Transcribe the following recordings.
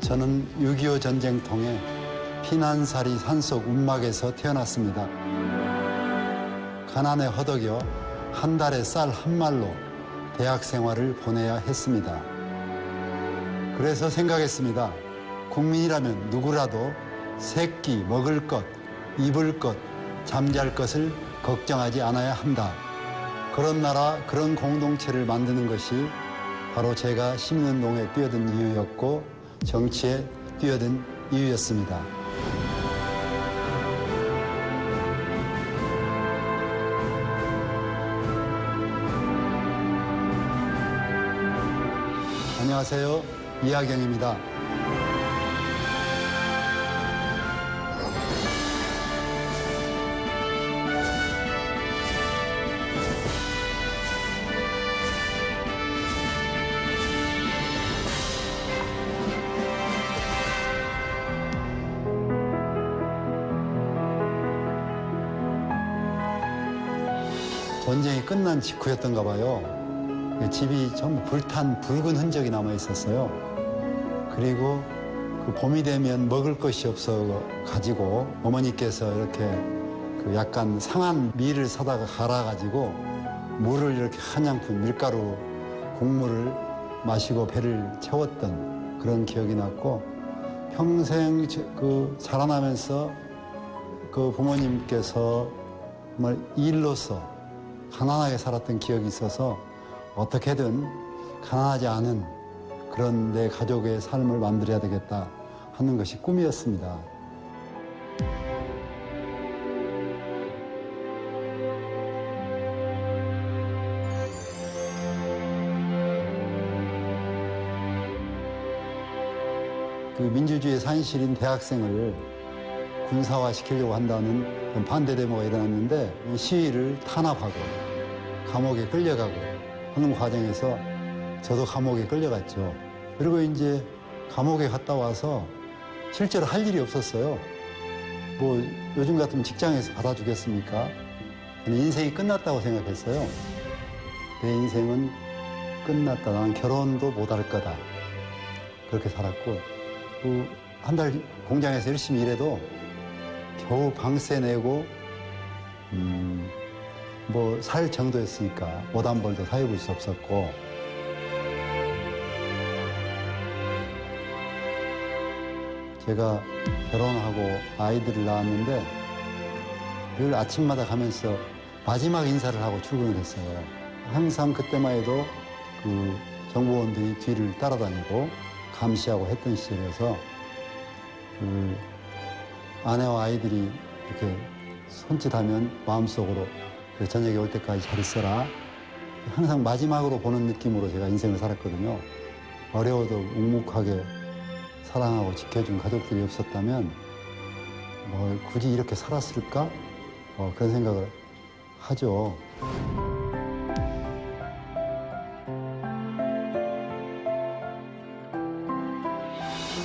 저는 6.25 전쟁통에 피난살이 산속 움막에서 태어났습니다. 가난에 허덕여 한 달에 쌀 한 말로 대학 생활을 보내야 했습니다. 그래서 생각했습니다. 국민이라면 누구라도 새끼 먹을 것, 입을 것, 잠잘 것을 걱정하지 않아야 한다. 그런 나라, 그런 공동체를 만드는 것이 바로 제가 시민운동에 뛰어든 이유였고 정치에 뛰어든 이유였습니다. 안녕하세요. 이하경입니다. 전쟁이 끝난 직후였던가 봐요. 집이 전부 불탄 붉은 흔적이 남아 있었어요. 그리고 그 봄이 되면 먹을 것이 없어 가지고 어머니께서 이렇게 그 약간 상한 밀을 사다가 갈아가지고 물을 이렇게 한양푼 밀가루 국물을 마시고 배를 채웠던 그런 기억이 났고 평생 그 자라나면서 그 부모님께서 정말 일로서 가난하게 살았던 기억이 있어서 어떻게든 가난하지 않은 그런 내 가족의 삶을 만들어야 되겠다 하는 것이 꿈이었습니다. 그 민주주의의 산실인 대학생을 군사화 시키려고 한다는 반대 데모가 일어났는데 시위를 탄압하고 감옥에 끌려가고 하는 과정에서 저도 감옥에 끌려갔죠. 그리고 이제 감옥에 갔다 와서 실제로 할 일이 없었어요. 뭐 요즘 같으면 직장에서 받아주겠습니까? 저는 인생이 끝났다고 생각했어요. 내 인생은 끝났다. 나는 결혼도 못할 거다. 그렇게 살았고 한 달 공장에서 열심히 일해도 겨우 방세 내고 뭐 살 정도였으니까 옷 한 벌도 사입을 수 없었고 제가 결혼하고 아이들을 낳았는데 늘 아침마다 가면서 마지막 인사를 하고 출근을 했어요. 항상 그때만 해도 그 정보원들이 뒤를 따라다니고 감시하고 했던 시절이어서 그 아내와 아이들이 이렇게 손짓하면 마음속으로 저녁에 올 때까지 잘 있어라. 항상 마지막으로 보는 느낌으로 제가 인생을 살았거든요. 어려워도 묵묵하게 사랑하고 지켜준 가족들이 없었다면 뭐 굳이 이렇게 살았을까? 그런 생각을 하죠.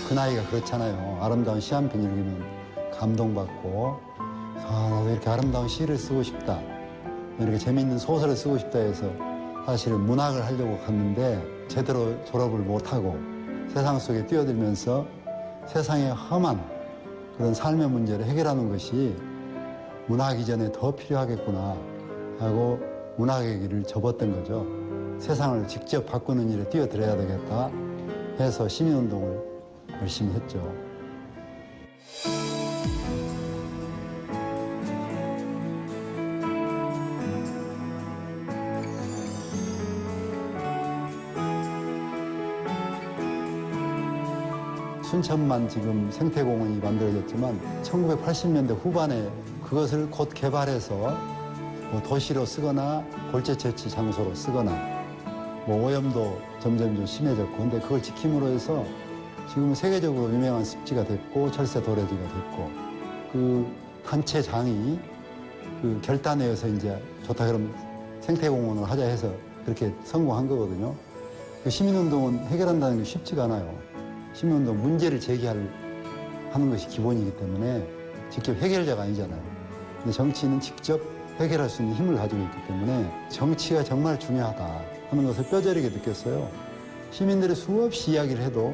그 나이가 그렇잖아요. 아름다운 시 한 편 읽으면 감동받고 나도 이렇게 아름다운 시를 쓰고 싶다. 이렇게 재미있는 소설을 쓰고 싶다 해서 사실은 문학을 하려고 갔는데 제대로 졸업을 못하고 세상 속에 뛰어들면서 세상의 험한 그런 삶의 문제를 해결하는 것이 문학 이전에 더 필요하겠구나 하고 문학의 길을 접었던 거죠. 세상을 직접 바꾸는 일에 뛰어들어야 되겠다 해서 시민운동을 열심히 했죠. 순천만 지금 생태공원이 만들어졌지만 1980년대 후반에 그것을 곧 개발해서 뭐 도시로 쓰거나 골재채취 장소로 쓰거나 뭐 오염도 점점 좀 심해졌고 근데 그걸 지킴으로 해서 지금 세계적으로 유명한 습지가 됐고 철새 도래지가 됐고 그 단체장이 그 결단회에서 이제 좋다 그러면 생태공원을 하자 해서 그렇게 성공한 거거든요. 그 시민운동은 해결한다는 게 쉽지가 않아요. 시민운동 문제를 제기하는 것이 기본이기 때문에 직접 해결자가 아니잖아요. 근데 정치는 직접 해결할 수 있는 힘을 가지고 있기 때문에 정치가 정말 중요하다 하는 것을 뼈저리게 느꼈어요. 시민들이 수없이 이야기를 해도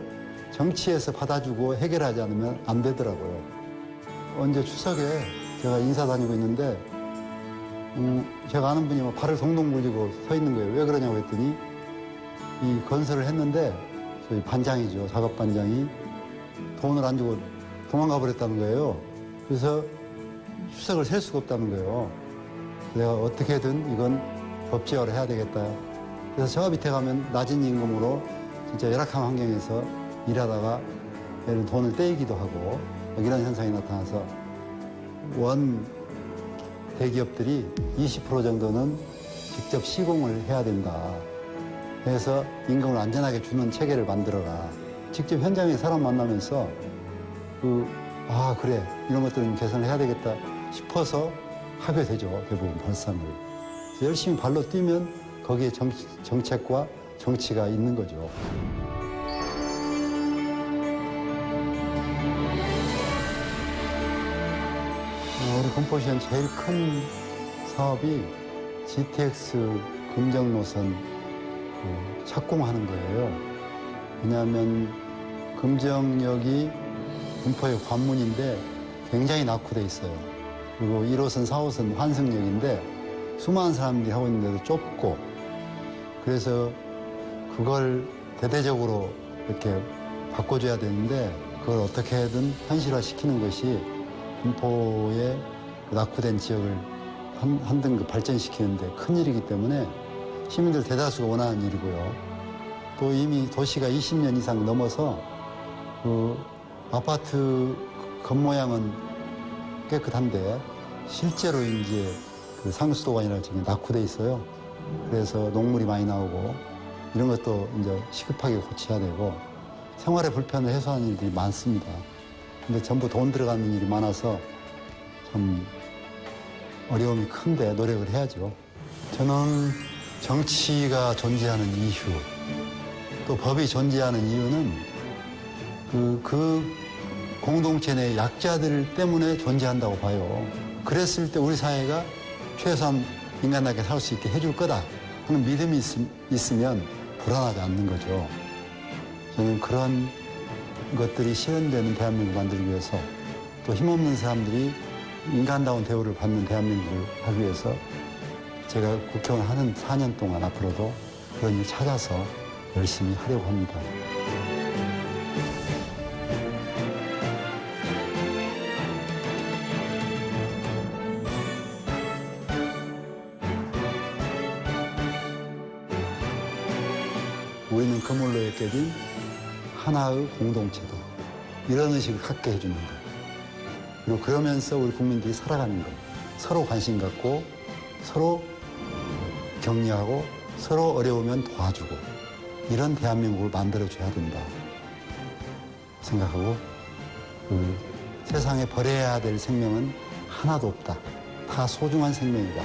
정치에서 받아주고 해결하지 않으면 안 되더라고요. 언제 추석에 제가 인사 다니고 있는데 제가 아는 분이 막 발을 동동 굴리고 서 있는 거예요. 왜 그러냐고 했더니 이 건설을 했는데 저희 반장이죠. 작업 반장이 돈을 안 주고 도망가 버렸다는 거예요. 그래서 추석을 셀 수가 없다는 거예요. 내가 어떻게든 이건 법제화를 해야 되겠다. 그래서 저 밑에 가면 낮은 임금으로 진짜 열악한 환경에서 일하다가 돈을 떼이기도 하고 이런 현상이 나타나서 원 대기업들이 20% 정도는 직접 시공을 해야 된다. 그래서 임금을 안전하게 주는 체계를 만들어라. 직접 현장에 사람 만나면서 그래 이런 것들은 개선을 해야 되겠다 싶어서 하게 되죠. 대부분 발상을. 열심히 발로 뛰면 거기에 정책과 정치가 있는 거죠. 우리 건포시엔 제일 큰 사업이 GTX 금정 노선 착공하는 거예요. 왜냐하면 금정역이 군포의 관문인데 굉장히 낙후돼 있어요. 그리고 1호선, 4호선 환승역인데 수많은 사람들이 하고 있는데도 좁고 그래서 그걸 대대적으로 이렇게 바꿔줘야 되는데 그걸 어떻게든 현실화시키는 것이 군포의 낙후된 지역을 한 등급 발전시키는데 큰 일이기 때문에 시민들 대다수가 원하는 일이고요. 또 이미 도시가 20년 이상 넘어서 아파트 겉모양은 깨끗한데 실제로 이제 상수도가 아니라 지금 낙후돼 있어요. 그래서 녹물이 많이 나오고 이런 것도 이제 시급하게 고쳐야 되고 생활의 불편을 해소하는 일들이 많습니다. 근데 전부 돈 들어가는 일이 많아서 참 어려움이 큰데 노력을 해야죠. 저는 정치가 존재하는 이유, 또 법이 존재하는 이유는 그 공동체 내 약자들 때문에 존재한다고 봐요. 그랬을 때 우리 사회가 최소한 인간답게 살 수 있게 해줄 거다 하는 믿음이 있으면 불안하지 않는 거죠. 저는 그런 것들이 실현되는 대한민국을 만들기 위해서 또 힘없는 사람들이 인간다운 대우를 받는 대한민국을 하기 위해서 제가 국회의원 하는 4년 동안 앞으로도 그런 일 찾아서 열심히 하려고 합니다. 우리는 그물로 엮여진 하나의 공동체다. 이런 의식을 갖게 해주는 거예요. 그리고 그러면서 우리 국민들이 살아가는 거예요. 서로 관심 갖고 서로 격려하고 서로 어려우면 도와주고 이런 대한민국을 만들어줘야 된다 생각하고 세상에 버려야 될 생명은 하나도 없다. 다 소중한 생명이다.